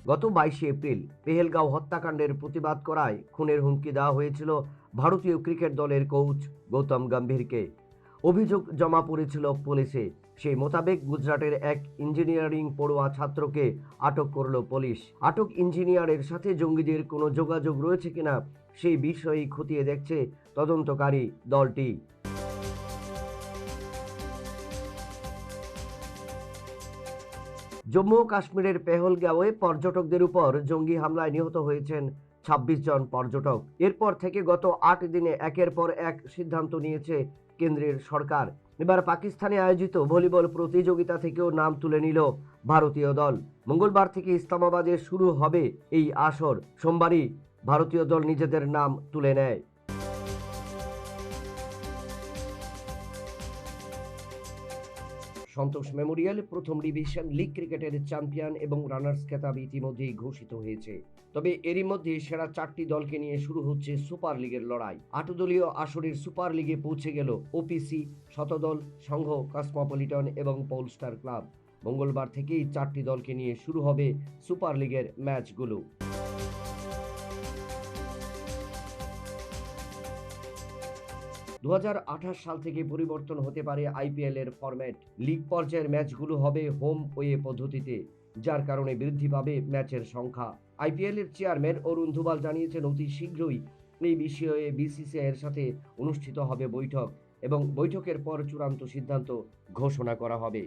গত 22শে এপ্রিল পেহেলগাঁও হত্যাকাণ্ডের প্রতিবাদ করায় খুনের হুমকি দেওয়া হয়েছিল ভারতীয় ক্রিকেট দলের কোচ গৌতম গম্ভীরকে। অভিযোগ জমা পড়েছিল পুলিশে। সেই মোতাবেক গুজরাটের এক ইঞ্জিনিয়ারিং পড়ুয়া ছাত্রকে আটক করল পুলিশ। আটক ইঞ্জিনিয়ারের সাথে জঙ্গিদের কোনো যোগাযোগ রয়েছে কিনা সেই বিষয়েই খতিয়ে দেখছে তদন্তকারী দলটি। জম্মু ও কাশ্মীরের পেহেলগাঁওয়ে পর্যটকদের উপর জঙ্গি হামলায় নিহত হয়েছেন ২৬ জন পর্যটক। এরপর থেকে গত ৮ দিনে একের পর এক সিদ্ধান্ত নিয়েছে কেন্দ্রের সরকার। এবার পাকিস্তানে আয়োজিত ভলিবল প্রতিযোগিতা থেকেও নাম তুলে নিল ভারতীয় দল। মঙ্গলবার থেকে ইসলামাবাদে শুরু হবে এই আসর। সোমবারই ভারতীয় দল নিজেদের নাম তুলে নেয়। সন্তোষ মেমোরিয়াল প্রথম ডিভিশন লিগ ক্রিকেটের চ্যাম্পিয়ন এবং রানার্স খেতাব ইতিমধ্যেই ঘোষিত হয়েছে। তবে এরই মধ্যে সেরা 4টি দলকে নিয়ে শুরু হচ্ছে সুপার লিগের লড়াই। 8 দলীয় আসরের সুপার লিগে পৌঁছে গেল ওপিসি, শতদল, সংঘ, কসমোপলিটন এবং পোলস্টার ক্লাব। মঙ্গলবার থেকেই 4টি দলকে নিয়ে শুরু হবে সুপার লিগের ম্যাচগুলো। 2028 সাল থেকে পরিবর্তন হতে পারে আইপিএল এর ফরম্যাট। লিগ পর্যায়ের ম্যাচগুলো হবে হোম ওয়ে পদ্ধতিতে, যার কারণে বৃদ্ধি পাবে ম্যাচের সংখ্যা। আইপিএল এর চেয়ারম্যান অরুণ ধুবাল জানিয়েছেন অতি শীঘ্রই এই বিষয়ে বিসিসিআই এর সাথে অনুষ্ঠিত হবে বৈঠক এবং বৈঠকের পর চূড়ান্ত সিদ্ধান্ত ঘোষণা করা হবে।